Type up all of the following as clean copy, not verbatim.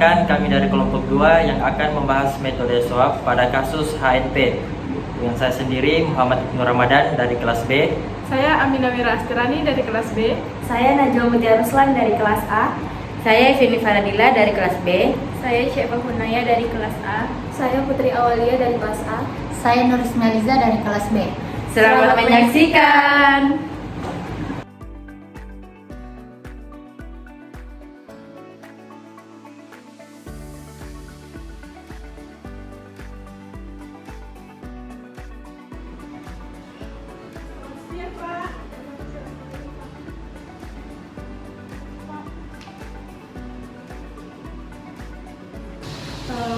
Perkenalkan, kami dari kelompok 2 yang akan membahas metode swab pada kasus HNP. Dengan saya sendiri, Muhammad Ibnu Ramadan dari kelas B. Saya Aminah Wira Astirani dari kelas B. Saya Najwa Mutia Ruslan dari kelas A. Saya Feni Faradila dari kelas B. Saya Syefa Hunaya dari kelas A. Saya Putri Awalia dari kelas A. Saya Nurisma Liza dari kelas B. Selamat menyaksikan.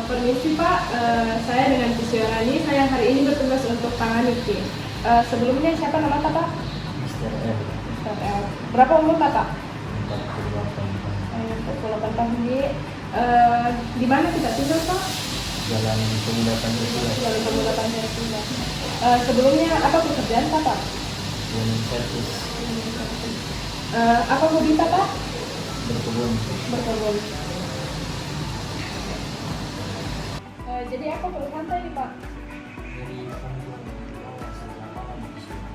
Permisi Pak, saya dengan Fisyarani. Saya hari ini bertugas untuk tangani tim. Sebelumnya siapa nama Pak? Mr. L. Mr. L. Berapa umur Pak? 48. 48 tahun. Di mana kita tinggal Pak? Jalan Pemuda Pancasila. Jalan Pemuda Pancasila. Sebelumnya apa pekerjaan Pak? Cleaning service. Apa hobi Pak? Berkebun. Berkebun. Jadi apa keluhan tadi Pak? Dari punggung bawah sebelah kanan di sini.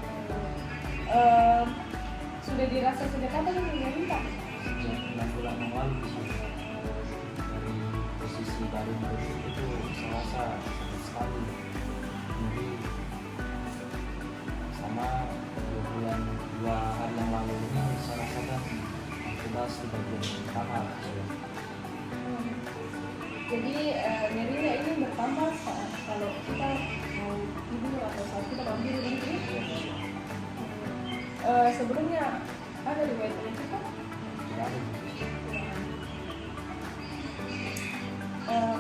Sudah dirasa sejak kapan ini Pak? Sejak 6 bulan yang lalu di sini. Dari posisi baru itu saya rasa sakit sekali. Jadi sama 2 hari yang lalu ini saya rasakan aktivitas di bagian kamar. Jadi nyerinya ini bertambah saat kalau kita mau tidur atau saat kita bangun gitu. Sebelumnya ada riwayat penyakit Pak?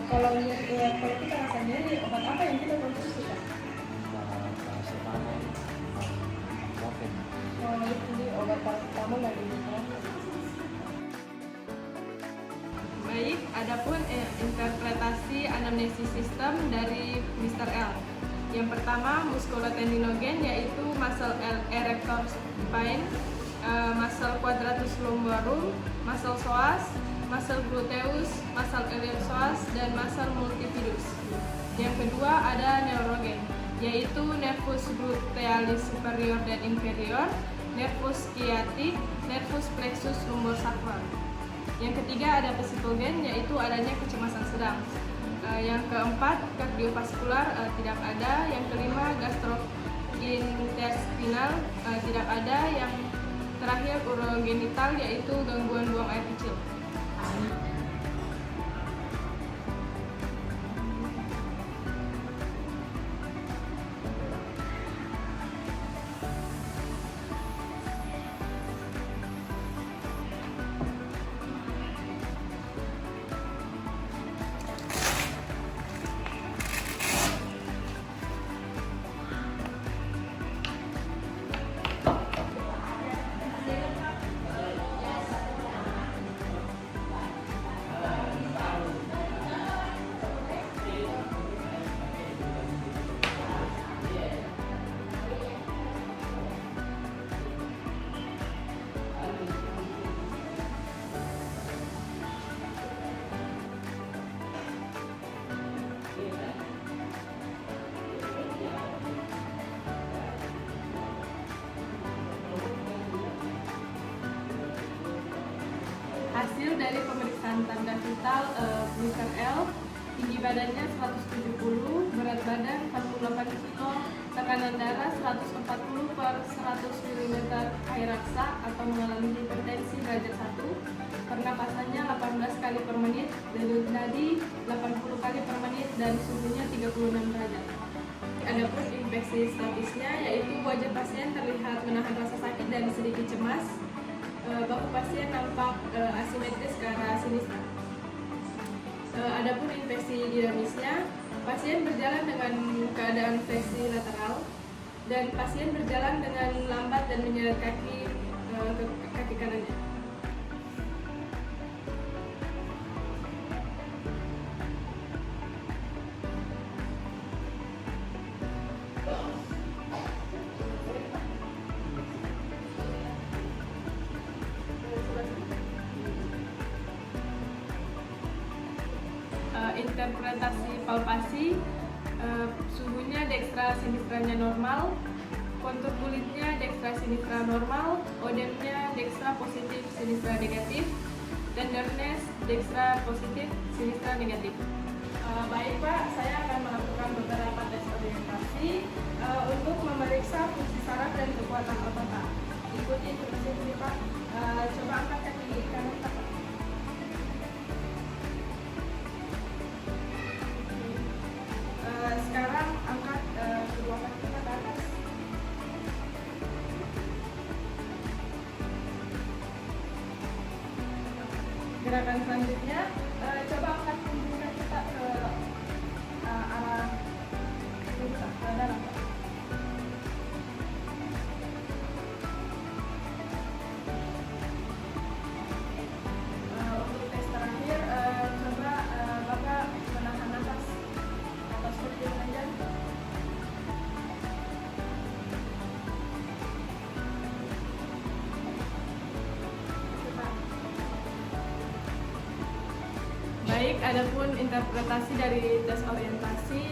Kalau kita rasa nyeri, obat apa yang kita konsumsi Pak? Paracetamol, ibuprofen. Jadi obat paracetamol dan ibuprofen. Baik, adapun interpretasi anamnesis sistem dari Mr. L. Yang pertama, musculotendinogen yaitu muscle erector spine, muscle quadratus lumborum, muscle psoas, muscle gluteus, muscle ellipsoas, dan muscle multifidus. Yang kedua ada neurogen, yaitu nervus glutealis superior dan inferior, nervus sciatic, nervus plexus lumbor sacral. Yang ketiga ada psikogen, yaitu adanya kecemasan sedang. Yang keempat kardiovaskular tidak ada. Yang kelima gastrointestinal tidak ada. Yang terakhir urogenital, yaitu gangguan buang air kecil. Hasil dari pemeriksaan tanda vital Mr. L, tinggi badannya 170, berat badan 48 kg, tekanan darah 140 per 100 mm air raksa atau mengalami hipertensi derajat 1, pernapasannya 18 kali per menit, denyut nadi 80 kali per menit, dan suhunya 36 derajat. Adapun infeksi statusnya yaitu wajah pasien terlihat menahan rasa sakit dan sedikit cemas. Bahu pasien nampak asimetris ke arah sinistra. Adapun infeksi dinamisnya, pasien berjalan dengan keadaan fleksi lateral dan pasien berjalan dengan lambat dan menyeret kaki ke kaki kanannya. interpretasi palpasi, suhunya dekstra sinistranya normal, kontur kulitnya dekstra sinistra normal, odemnya dekstra positif sinistra negatif, tenderness dekstra positif sinistra negatif. Baik Pak, saya akan melakukan beberapa tes orientasi untuk memeriksa fungsi saraf dan kekuatan otot Pak. Ikuti instruksi ini Pak. Coba angkat kaki kanan Pak. Sekarang angkat kedua kaki ke atas. Gerakan selanjutnya, coba angkat punggung kita ke arah ke dalam. Untuk tes terakhir, coba Bapak menahan nafas atau seperti saja. Baik, adapun interpretasi dari tes orientasi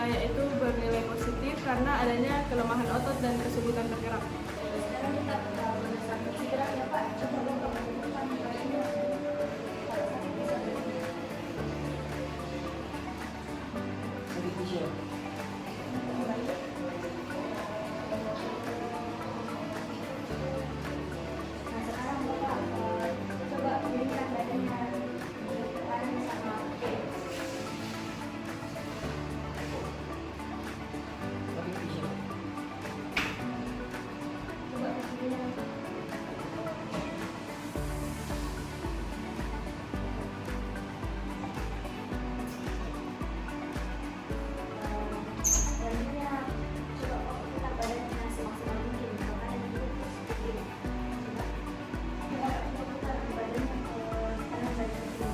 yaitu bernilai positif karena adanya kelemahan otot dan kesulitan bergerak. Sekarang kita berdasarkan fungsi gerak ya Pak. Coba Bapak menentukan kakinya. Sakit visual. Nah sekarang Bapak coba berikan badannya ke kanan sama kiri. Sakit visual. Coba kakinya. Selanjutnya coba Bapak putar badannya semaksimal mungkin. Kanan dulu terus ke kiri. Coba Bapak putar badannya ke kanan dan ke kiri.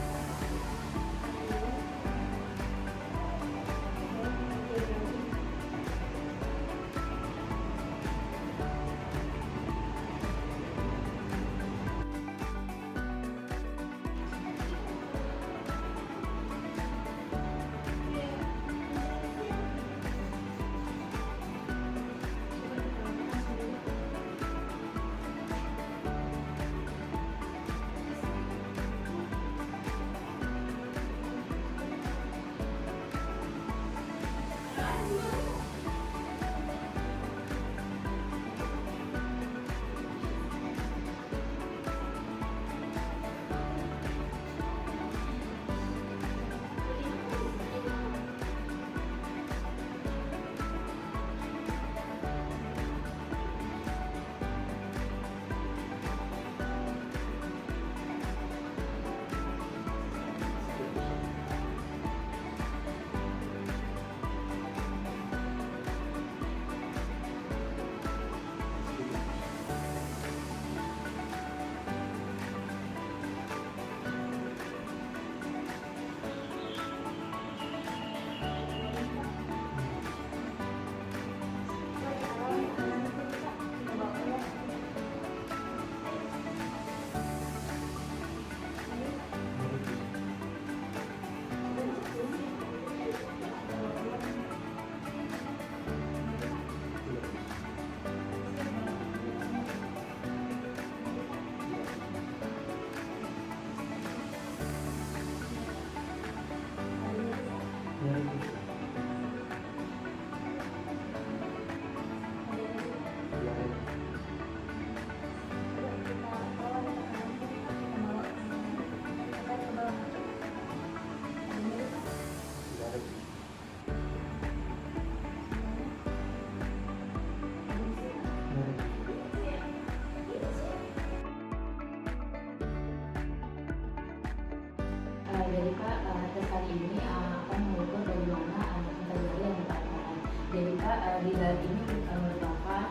Jadi Pak, tes kali ini akan mengukur bagaimana anggota jari yang dipakai. Jadi Pak, di dalam ini merupakan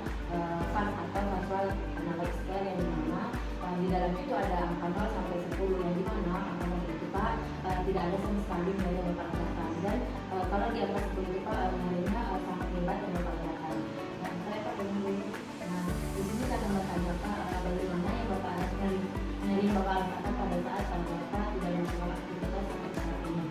fun atau visual analog scale yang dimana di dalamnya itu ada angka 0 sampai 10 yang dimana angka 0 itu Pak tidak ada sama sekali nilai yang Bapak rasakan, dan kalau di angka 10 itu Pak nilainya sangat lambat yang Bapak rasakan. Nah, saya Pak dulu. Nah, di sini saya akan bertanya Pak bagaimana yang Bapak nyari Bapak rasakan pada saat Bapak tidak melakukan aktivitas seperti saat ini.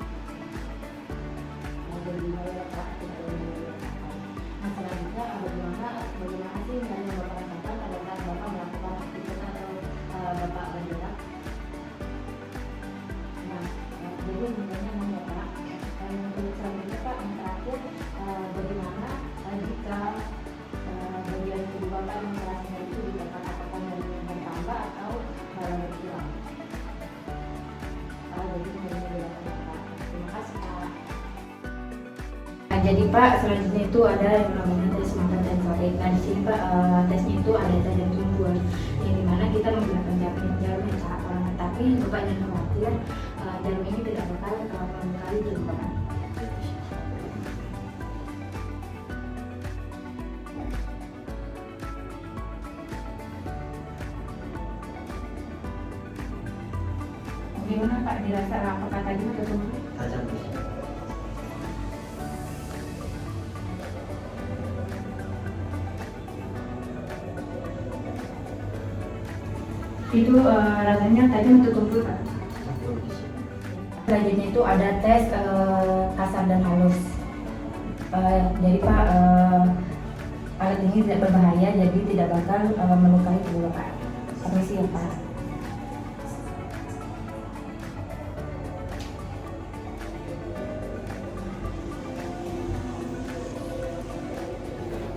Jadi Pak, selanjutnya itu ada yang namanya tes mata sensorik. Nah di sini Pak, tesnya itu ada tajam tumpul, yang dimana kita menggunakan jarum yang sangat lama. Tapi Bapak jangan khawatir, jarum ini tidak bakal melukai tubuh Bapak. Gimana Pak, dirasa apakah tadi atau tumpul? Tajam di sini. Itu rasanya tajam atau tumpul Pak? Tumpul di sini. Selanjutnya itu ada tes kasar dan halus. Jadi Pak, alat ini tidak berbahaya, jadi tidak bakal melukai tubuh Pak. Permisi ya Pak.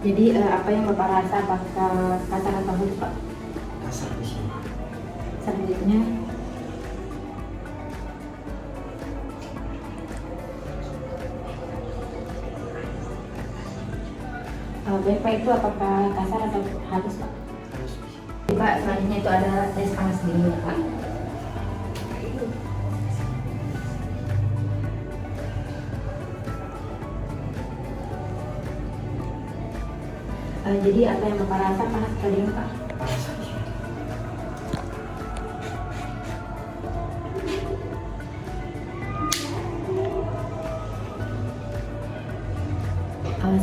Jadi apa yang Bapak rasa, apakah kasar atau halus Pak? Kasar di sini. Selanjutnya baik Pak, itu apakah kasar atau halus Pak? Halus di sini. Jadi, Pak, selanjutnya itu ada tes panas dingin ya Pak. Jadi apa yang Bapak rasa, panas atau dingin Pak? Panas di sini.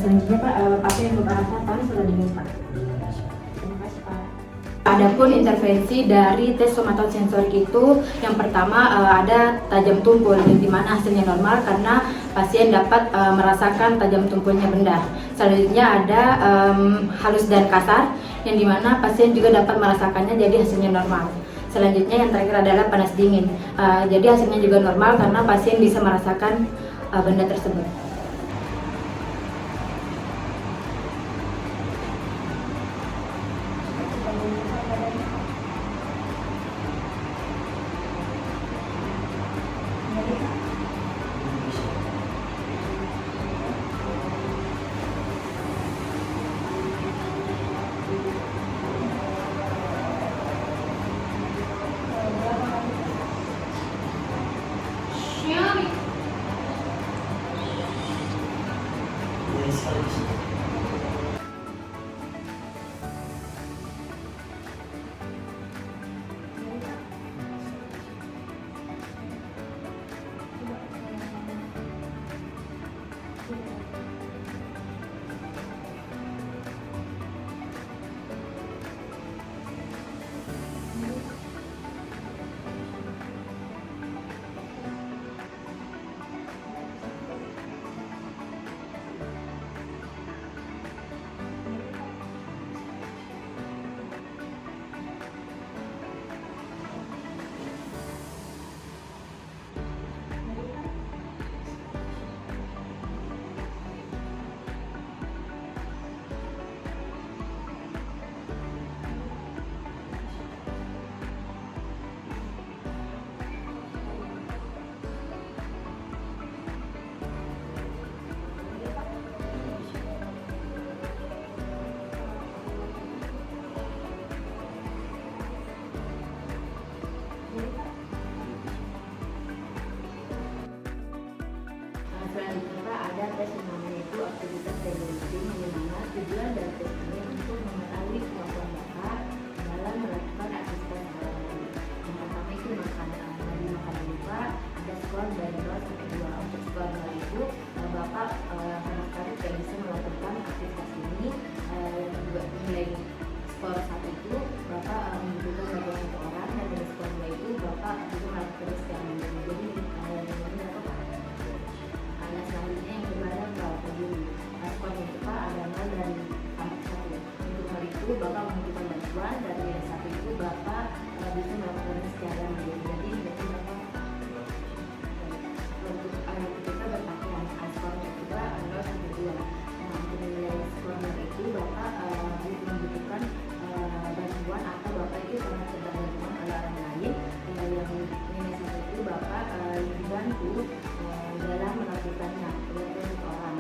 Selanjutnya Pak, apa yang Bapak rasa, panas atau dingin Pak? Dingin di sini. Terima kasih Pak. Adapun intervensi dari tes somatosensorik itu, yang pertama ada tajam tumpul, yang dimana hasilnya normal karena pasien dapat merasakan tajam tumpulnya benda. Selanjutnya ada halus dan kasar, yang dimana pasien juga dapat merasakannya, jadi hasilnya normal. Selanjutnya yang terakhir adalah panas dingin, jadi hasilnya juga normal karena pasien bisa merasakan benda tersebut. Nyeri sekali di sini. Selanjutnya Pak, ada tes yang namanya itu aktivitas daily living, di mana tujuan dari tes ini untuk mengetahui kemampuan Bapak dalam melakukan aktivitas sehari-hari. Yang pertama itu makan. Dari makanan Bapak ada skor dari 0 sampai 2. Untuk skor 0 itu Bapak sama sekali tidak bisa melakukan aktivitas ini. Yang kedua, nilai skor 1 itu Bapak membutuhkan bantuan satu orang, dan dari skor 2 itu Bapak juga melakukan secara mandiri. Jadi ini berapa Pak? Nah, selanjutnya yang kedua ada berapa dulu. Skornya itu Pak ada 0 dan sampai 1. Untuk hal itu Bapak membutuhkan bantuan, dan dari 1 itu Bapak bisa melakukannya secara mandiri. Jadi berarti Bapak untuk kita berpakaian skornya itu Pak 0 sampai 2. Nah, untuk nilai skornya itu Bapak membutuhkan bantuan, atau Bapak itu sangat terbantuan oleh orang lain. Yang nilai 1 itu Bapak dibantu dalam melakukannya oleh satu orang.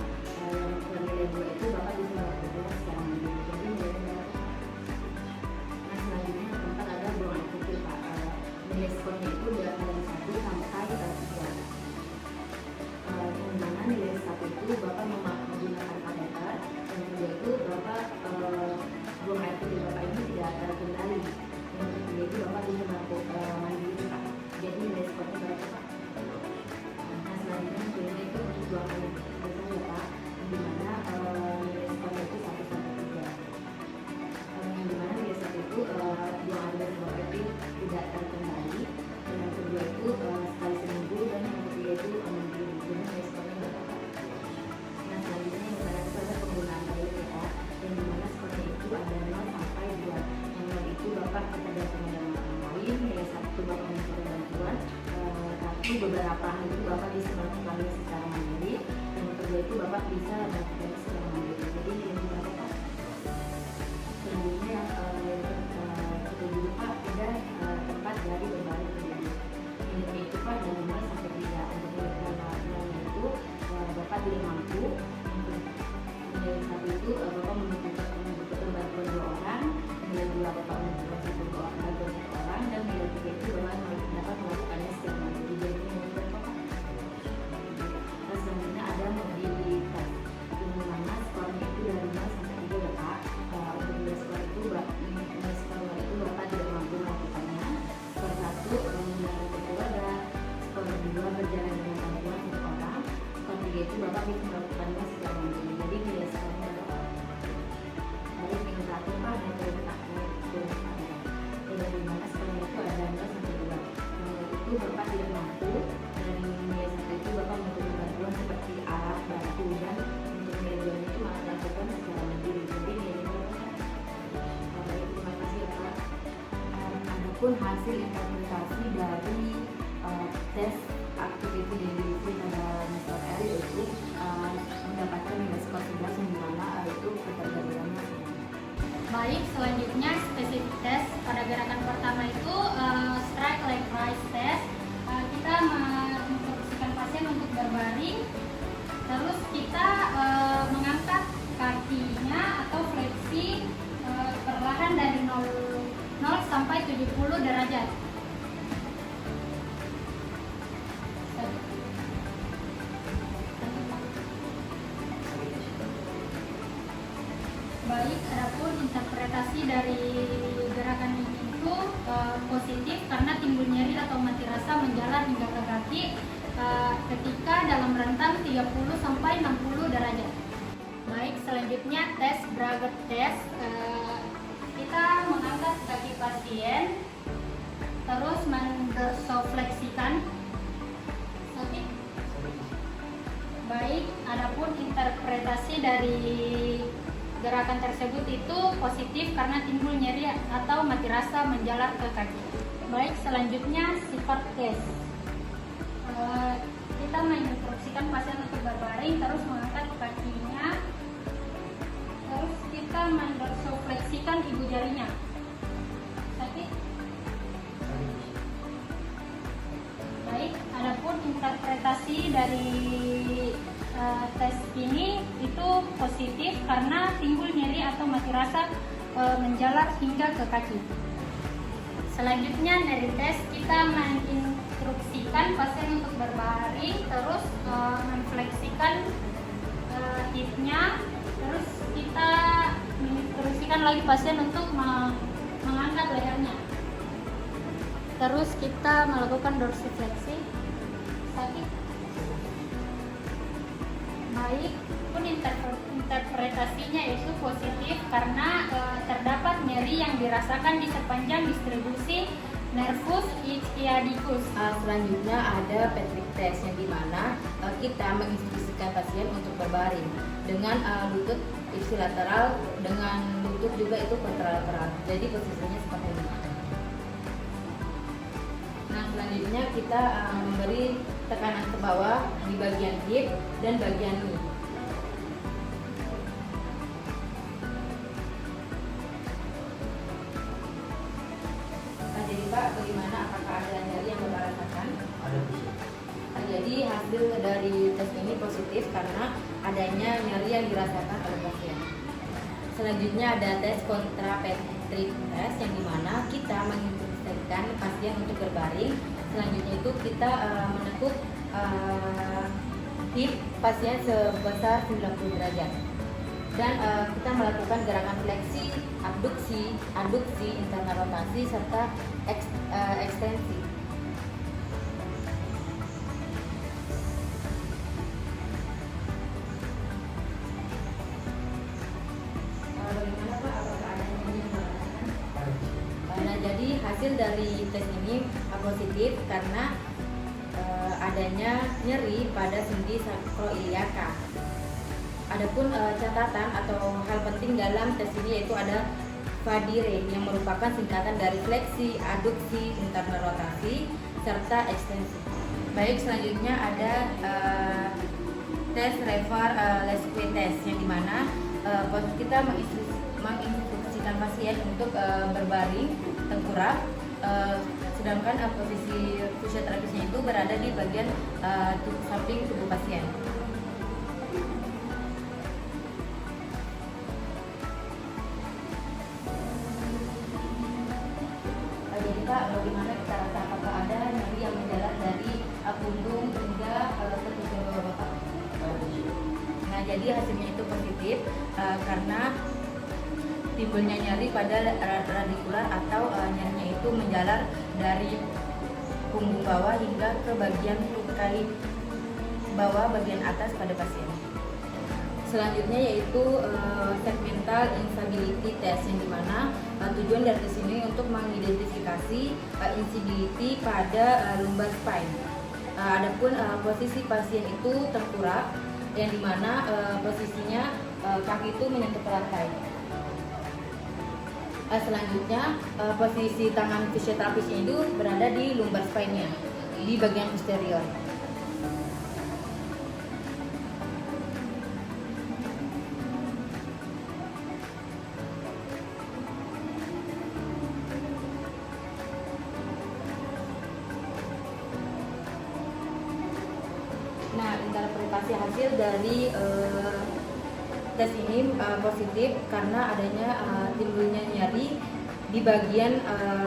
satu beberapa hal itu Bapak bisa melakukan secara mandiri, yang kedua itu Bapak bisa melakukan secara mandiri. Jadi ini Bapak selanjutnya kita dulu Pak ada tempat dari berbagai pendidikan. Ini itu Pak dari mulai sampai 3 untuk nilai itu Bapak tidak mampu. Nilai 1 itu Bapak membutuhkan bantuan 2 orang, nilai 2 Bapak membutuhkan bantuan 1 orang, dan nilai 3 itu Bapak dapat melakukannya secara mandiri. Jadi ini Bapak. Terus selanjutnya ada mobilitas, yang mana skornya itu dari 0 sampai 3 ya Pak. Untuk nilai skor itu Bapak tidak mampu melakukannya. Skor 1 menjalankan keluarga, skor 2 berjalan dengan bantuan 1 orang, skor 3 itu Bapak bisa melakukannya secara mandiri. Jadi nilai skornya Bapak. Baik, yang terakhir Pak, metode dari mana skornya itu ada 0 sampai 2. Nilai itu Bapak tidak mampu, dan nilai 1 itu Bapak membutuhkan bantuan seperti alat, batu, dan untuk nilai 2 itu malah lakukan secara mandiri. Jadi nilai Bapak. Baik, terima kasih ya Pak. Adapun hasil interpretasi dari tes activity daily pada Mr. L yaitu mendapatkan nilai skor 11 yang dimana itu ketergantungannya. Baik, selanjutnya spesifik tes pada gerakan pertama itu strike leg rise test. Kita menginstruksikan pasien untuk berbaring, terus kita mengangkat kakinya atau fleksi perlahan dari 0 sampai 70 derajat. Baik, adapun interpretasi dari gerakan ini itu positif karena timbul nyeri atau mati rasa menjalar hingga ke kaki ketika dalam rentang 30 sampai 60 derajat. Baik, selanjutnya tes Braget test. Kita mengangkat kaki pasien, terus mendorsofleksikan. Baik, adapun interpretasi dari gerakan tersebut itu positif karena timbul nyeri atau mati rasa menjalar ke kaki. Baik, selanjutnya sifat tes. Kita menginstruksikan pasien untuk berbaring, terus mengangkat kakinya, terus kita mendorsofleksikan ibu jarinya. Sakit? Baik, adapun interpretasi dari tes ini itu positif karena timbul nyeri atau mati rasa menjalar hingga ke kaki. Selanjutnya dari tes kita menginstruksikan pasien untuk berbaring, terus menfleksikan hipnya, terus kita menginstruksikan lagi pasien untuk mengangkat lehernya. Terus kita melakukan dorsifleksi. Sakit? Baik, pun interpretasinya itu positif karena terdapat nyeri yang dirasakan di sepanjang distribusi nervus ischiadicus. Selanjutnya ada Patrick test yang dimana kita menginstruksikan pasien untuk berbaring dengan lutut ipsilateral dengan lutut juga itu kontralateral. Jadi posisinya seperti ini. Nah, selanjutnya kita memberi tekanan ke bawah di bagian hip dan bagian knee. Nah, jadi Pak, bagaimana, apakah ada nyeri yang Bapak rasakan? Ada bisa. Nah, jadi hasil dari tes ini positif karena adanya nyeri yang dirasakan oleh pasien. Selanjutnya ada tes kontrapetric test yang dimana kita menginstruksikan pasien untuk berbaring. Selanjutnya itu kita menekuk hip pasien sebesar 90 derajat dan kita melakukan gerakan fleksi, abduksi, internal rotasi serta ekstensi. Bagaimana Pak? Apakah ada nyeri yang merasakan? Nah, jadi hasil dari tes ini positif karena adanya nyeri pada sendi sakroiliaka. Adapun catatan atau hal penting dalam tes ini yaitu ada FADIRE yang merupakan singkatan dari fleksi, abduksi, internal rotasi, serta ekstensi. Baik, selanjutnya ada tes Revar Lesque test, yang dimana kita menginstruksikan pasien untuk berbaring tengkurap, sedangkan posisi fisioterapisnya itu berada di bagian samping tubuh pasien. Jadi Pak, bagaimana kita rasa, apakah ada nyeri yang menjalar dari punggung hingga ke tubuh Bapak? Nah, jadi hasilnya itu positif karena timbulnya nyeri pada radikular atau nyerinya itu menjalar dari punggung bawah hingga ke bagian kali bawah bagian atas pada pasien. Selanjutnya yaitu segmental instability test, yang dimana tujuan dari tes ini untuk mengidentifikasi instability pada lumbar spine. Adapun posisi pasien itu tengkurap, yang dimana posisinya kaki itu menyentuh ke lantai. Selanjutnya posisi tangan fisioterapisnya itu berada di lumbar spine-nya, di bagian posterior. Nah, interpretasi hasil dari tes ini positif karena adanya timbulnya nyeri di bagian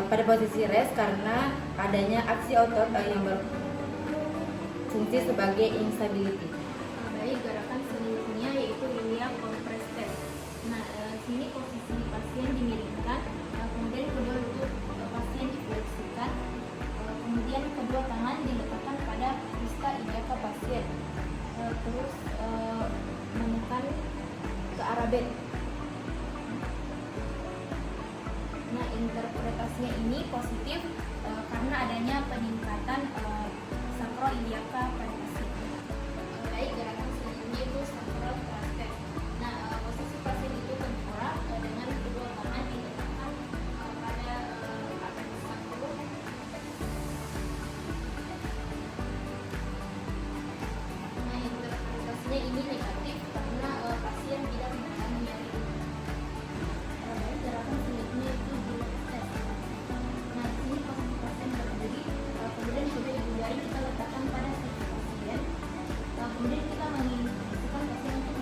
pada posisi rest karena adanya aksi otot yang berfungsi sebagai instability. Baik, gerakan selanjutnya yaitu iliac compress test. Nah, sini posisi pasien dimiringkan, kemudian kedua lutut pasien difleksikan, kemudian kedua tangan diletakkan pada vista iliaca pasien, terus menekan ke arah bed. Nah, interpretasinya ini positif karena adanya peningkatan sakroiliaca pada pasien. Baik, gerakan selanjutnya itu sacral thrust test. Nah, posisi pasien itu tengkurap dengan kedua tangan diletakkan pada atas sacrum. Nah, interpretasinya ini negatif karena pasien tidak mengalami nyeri. Baik, gerakan selanjutnya itu Gillette test. Nah, di sini posisi pasien berdiri, kemudian kedua ibu jari kita letakkan pada sisi pasien, kemudian kita menginstruksikan pasien untuk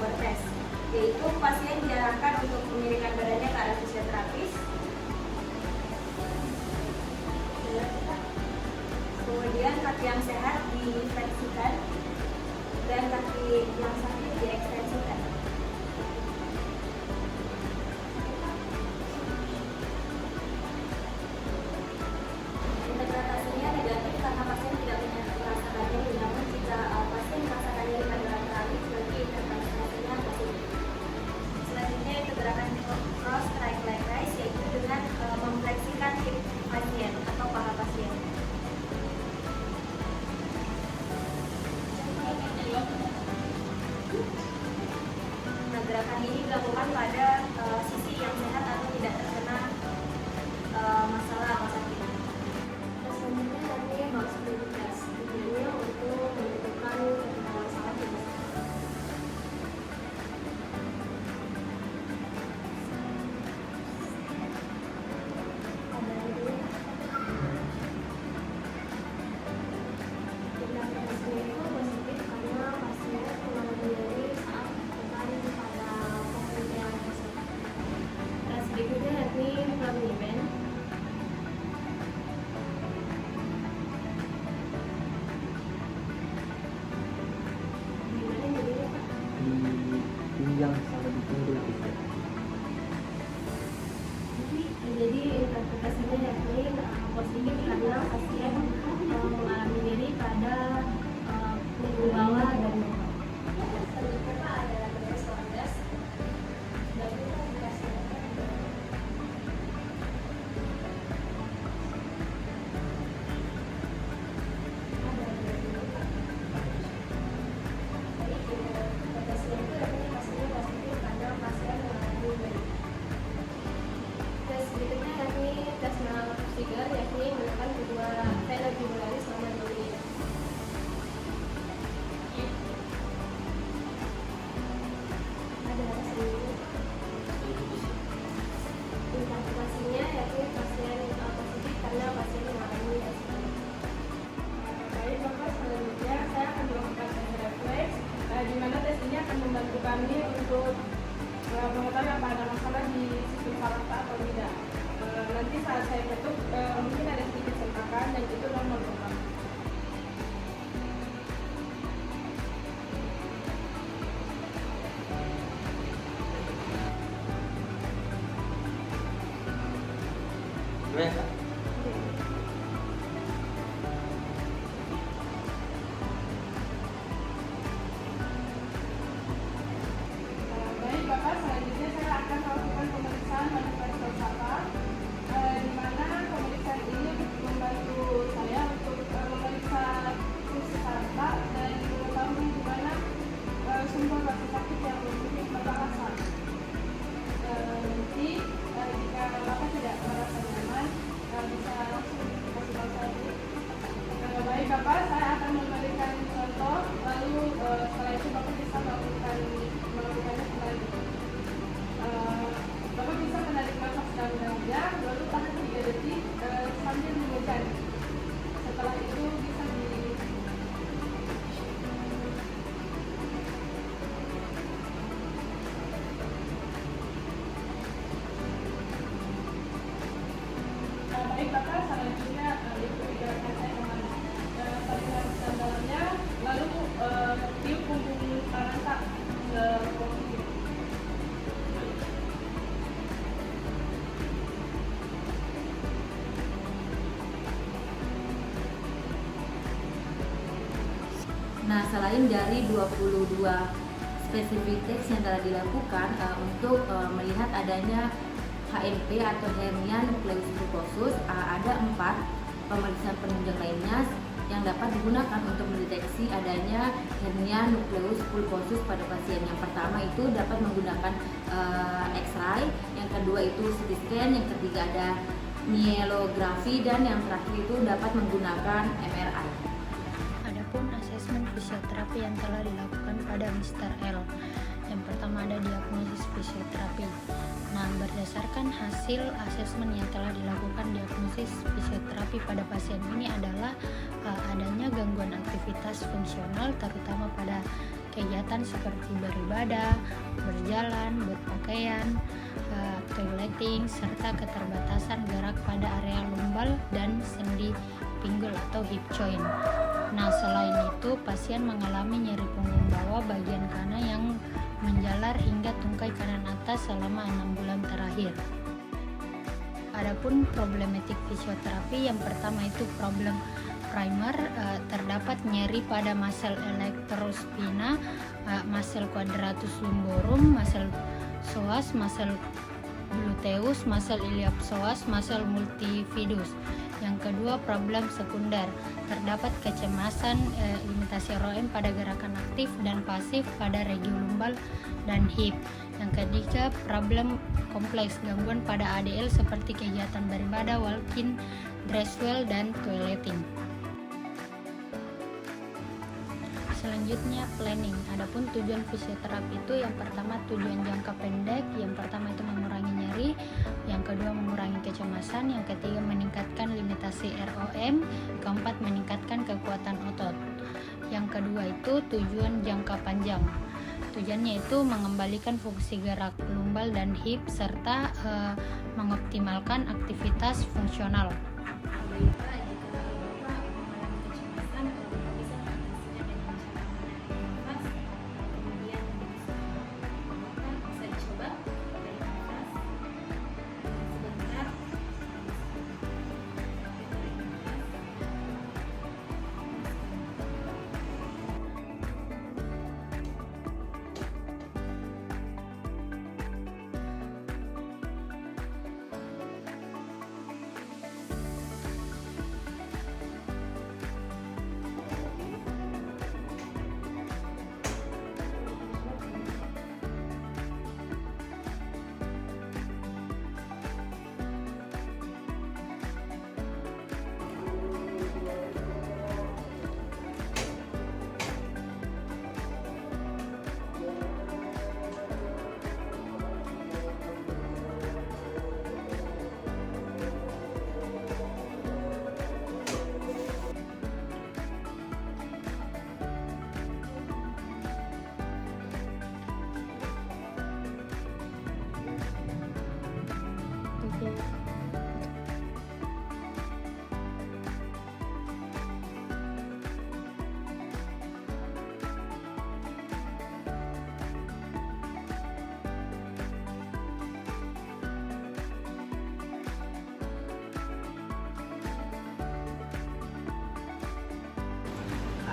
power test, yaitu pasien diarahkan untuk memiringkan badannya ke arah fisioterapis. Kemudian kaki yang sehat difleksikan dan kaki yang sakit diekstensikan. Interpretasinya negatif karena pasien tidak merasakan nyeri, namun jika pasien merasakan nyeri pada lateral, berarti interpretasinya positif. Selanjutnya itu gerakan cross strike leg raise, yaitu dengan memfleksikan hip pasien atau paha pasien. Nah, gerakan ini dilakukan pada sisi yang sehat atau tidak terkena masalah apa sakit. Selanjutnya nanti box breathing test, tujuannya untuk menentukan masalah tubuh. Interpretasinya itu positif karena pasien mengalami nyeri saat terkait pada pemberian tersebut. Tes berikutnya yakni Flamini band. Gimana jadinya Pak? Di pinggang sama di pinggul gitu. Jadi interpretasinya yakni positif karena pasien mengalami nyeri pada punggung bawah dan bawah. Selanjutnya Pak ada beres orgas. Dan itu dikasih. Ada Pak. Jadi interpretasinya itu yakni hasilnya positif karena pasien mengalami nyeri. Tes berikutnya yakni tes melalui Stiger, yakni menekan kedua vena jugularis selama 2 menit. Ada hasilnya. Interpretasinya yakni pasien positif karena pasien mengalami respirasi. Baik Bapak, selanjutnya saya akan melakukan tes refleks, di mana tes ini akan membantu kami untuk mengetahui apa ada masalah di sistem saraf atau tidak. Nanti saat saya ketuk mungkin ada sedikit sentakan dan itu normal Bapak. Gimana? Baik Bapak, selanjutnya saya akan melakukan pemeriksaan manifest Sapa, di mana pemeriksaan ini membantu saya untuk memeriksa fungsi saraf dan mengetahui di mana sumber rasa sakit yang mungkin Bapak rasa. Nanti jika Bapak tidak merasa nyaman, bisa langsung dikasih tahu saya. Baik Bapak, saya akan memberikan contoh, lalu setelah itu Bapak bisa melakukannya kembali. Bapak bisa menarik nafas dalam-dalam, lalu tahan 3 detik sambil mengejar. Setelah itu bisa baik Bapak, selanjutnya ikuti gerakan saya kembali. Tarik nafas dalam-dalamnya, lalu tiup punggung kanan tak ke posisi. Nah, selain dari 22 spesifik tes yang telah dilakukan untuk melihat adanya HNP atau hernia nucleus pulposus, ada 4 pemeriksaan penunjang lainnya yang dapat digunakan untuk mendeteksi adanya hernia nucleus pulposus pada pasien. Yang pertama itu dapat menggunakan X-ray, yang kedua itu CT scan, yang ketiga ada myelografi, dan yang terakhir itu dapat menggunakan MRI. Adapun asesmen fisioterapi yang telah dilakukan pada Mr. L. Yang pertama ada diagnosis fisioterapi. Nah, berdasarkan hasil asesmen yang telah dilakukan, diagnosis fisioterapi pada pasien ini adalah adanya gangguan aktivitas fungsional terutama pada kegiatan seperti beribadah, berjalan, berpakaian, toileting, serta keterbatasan gerak pada area lumbal dan sendi pinggul atau hip joint. Nah, selain itu pasien mengalami nyeri punggung bawah bagian kanan yang menjalar hingga tungkai kanan atas selama 6 bulan terakhir. Adapun problematik fisioterapi, yang pertama itu problem primer, terdapat nyeri pada muscle electrospina, muscle quadratus lumborum, muscle psoas, muscle gluteus, muscle iliopsoas, muscle multifidus. Yang kedua, problem sekunder, terdapat kecemasan, limitasi ROM pada gerakan aktif dan pasif pada regi lumbal dan hip. Yang ketiga, problem kompleks, gangguan pada ADL seperti kegiatan beribadah, walking, dress well, dan toileting. Selanjutnya planning. Adapun tujuan fisioterapi itu yang pertama tujuan jangka pendek, yang pertama itu mengurangi nyeri, yang kedua mengurangi kecemasan, yang ketiga meningkatkan limitasi ROM, keempat meningkatkan kekuatan otot. Yang kedua itu tujuan jangka panjang. Tujuannya itu mengembalikan fungsi gerak lumbal dan hip serta mengoptimalkan aktivitas fungsional.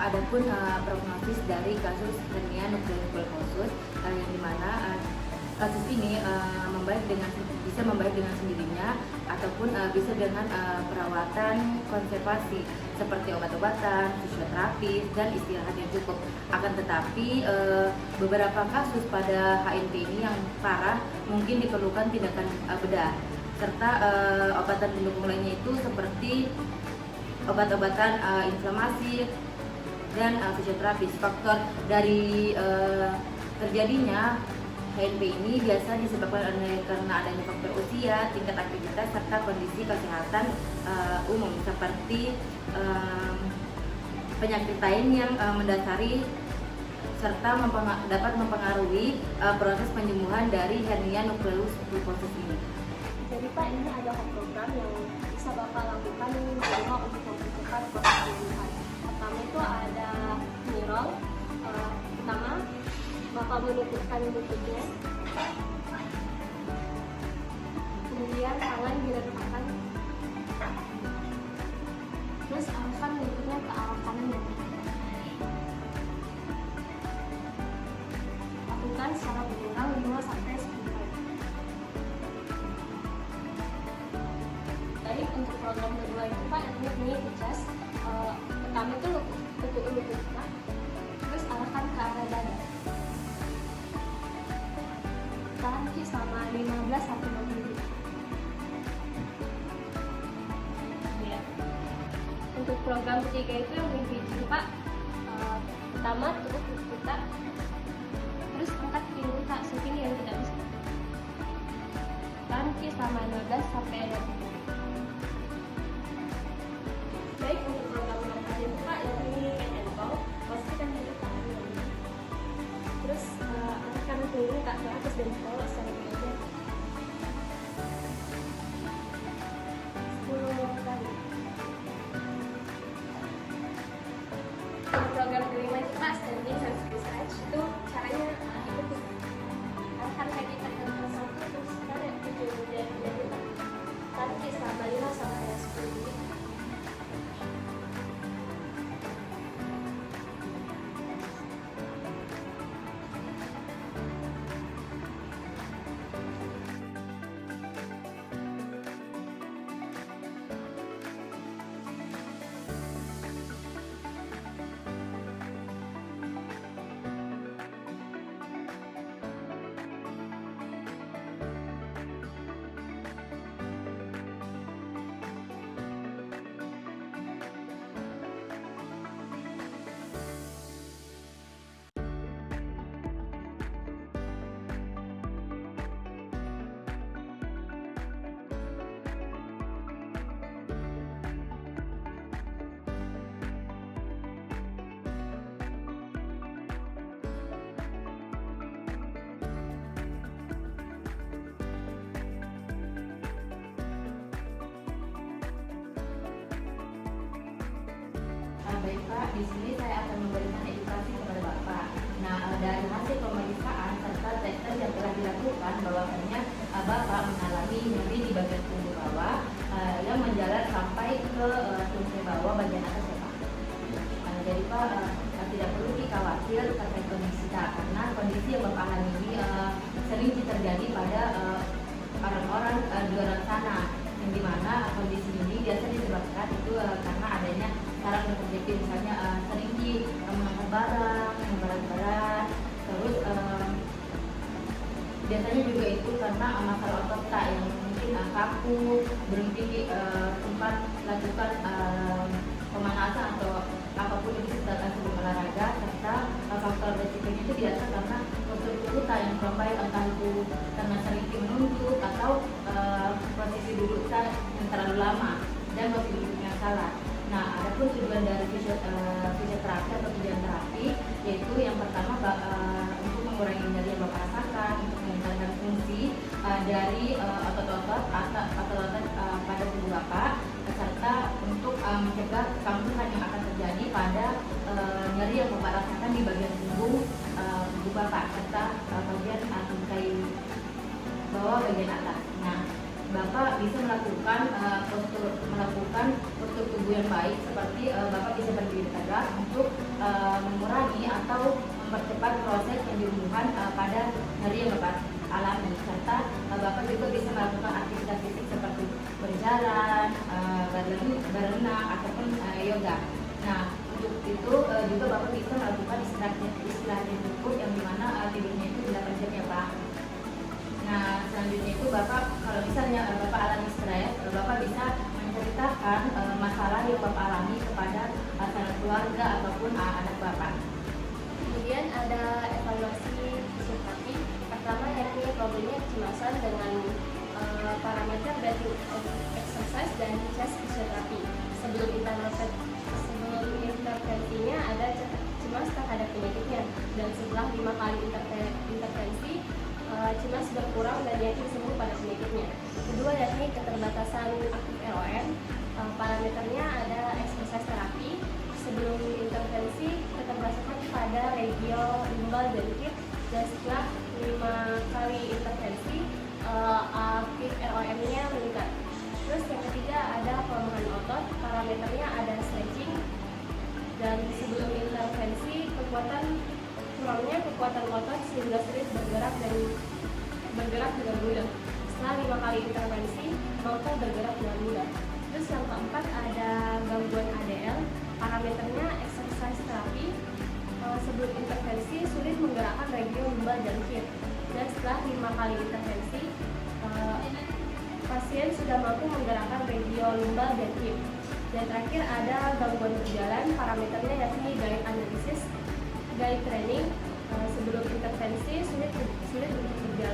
Adapun prognosis dari kasus hernia nukleus bulbosus, yang dimana kasus ini bisa membaik dengan sendirinya ataupun bisa dengan perawatan konservasi seperti obat-obatan, fisioterapi, dan istirahat yang cukup. Akan tetapi beberapa kasus pada HNP ini yang parah mungkin diperlukan tindakan bedah serta obatan pendukung lainnya itu seperti obat-obatan inflamasi dan fisioterapis. Faktor dari terjadinya HNP ini biasa disebabkan karena adanya faktor usia, tingkat aktivitas, serta kondisi kesehatan umum seperti penyakit lain yang mendasari serta dapat mempengaruhi proses penyembuhan dari hernia nukleus bulbosus ini. Jadi Pak, ini ada program yang bisa Bapak lakukan untuk mempercepat proses penyembuhan. Pertama itu ada nirol. Pertama, Bapak menutupkan lututnya, kemudian tangan diletakkan, terus arahkan lututnya ke arah kanan dan kiri. Lakukan secara berulang 5-10 kali. Baik, untuk program kedua itu Pak, ini di chest. Pertama itu lutut kita, terus arahkan ke arah dada. Tahan selama 15-20 menit. Ya. Untuk program ketiga itu yang individu Pak, pertama tutup lutut kita, terus angkat pinggul kita setinggi yang tidak bisa. Tahan selama 15-20 menit. Baik, untuk program keempat itu Pak, yang ini hand and bow, pastikan diri tangan yang ini. program Terima Cepat Standing Health Research itu caranya itu harga kita ke satu terus sekarang itu jadi tadi kita 5 sampai 10 menit. Baik Pak, di sini saya akan memberikan edukasi kepada Bapak. Nah, dari hasil pemeriksaan serta tes yang telah dilakukan, bahwasannya Bapak mengalami nyeri di bagian punggung bawah yang menjalar sampai ke tungkai bawah bagian atas ya Pak. Jadi Pak, tidak perlu dikhawatir terkait kondisi karena kondisi yang Bapak alami ini sering terjadi pada orang-orang di luar sana, yang dimana kondisi ini biasa disebabkan itu karena adanya saraf terjepit, misalnya sering mengangkat barang yang berat-berat, terus biasanya juga itu karena masalah otot yang mungkin kaku, berhenti tempat lakukan pemanasan atau apapun itu sebelum olahraga, serta faktor resikonya itu biasa karena postur tubuh yang kurang baik, entah itu karena sering menunduk atau posisi duduk yang terlalu lama dan posisi duduk yang salah. Nah, adapun tujuan dari fisioterapi atau tujuan terapi yaitu yang pertama untuk mengurangi nyeri yang Bapak rasakan, untuk meningkatkan fungsi dari otot-otot pada tubuh Bapak, serta untuk mencegah kambuhan yang akan terjadi pada nyeri yang Bapak rasakan di bagian punggung tubuh Bapak, serta bagian tungkai bawah bagian atas. Nah, Bapak bisa melakukan postur tubuh yang baik, seperti Bapak bisa berdiri tegak untuk mengurangi atau mempercepat proses penyembuhan pada nyeri yang Bapak alami, serta Bapak juga bisa melakukan aktivitas fisik seperti berjalan, berenang ataupun yoga. Nah, untuk itu juga Bapak bisa melakukan istirahat yang cukup, yang dimana tidurnya itu 8 jam ya Pak. Nah, selanjutnya itu Bapak, kalau misalnya Bapak alami stres, Bapak bisa menceritakan masalah yang Bapak alami kepada sanak keluarga ataupun anak Bapak. Kemudian ada evaluasi fisioterapi. Pertama yakni problemnya kecemasan dengan parameter dari exercise dan chest fisioterapi. Sebelum intervensinya ada cemas terhadap penyakitnya, dan setelah 5 kali intervensi cemas berkurang dan yakin sembuh pada penyakitnya. Kedua yakni keterbatasan aktif ROM. Parameternya ada exercise terapi. Sebelum intervensi keterbatasan pada regio lumbal dan hip, dan setelah 5 kali intervensi aktif ROM-nya meningkat. Terus yang ketiga ada pelemahan otot. Parameternya ada stretching, dan sebelum intervensi kurangnya kekuatan otot sehingga sulit bergerak dengan mudah. Setelah 5 kali intervensi, mampu bergerak dengan mudah. Terus yang keempat ada gangguan ADL. Parameternya exercise terapi. Sebelum intervensi sulit menggerakkan regio lumbal dan hip, dan setelah 5 kali intervensi pasien sudah mampu menggerakkan regio lumbal dan hip. Dan terakhir ada gangguan berjalan. Parameternya yakni gait analisis, gait training. Sebelum intervensi sulit untuk berjalan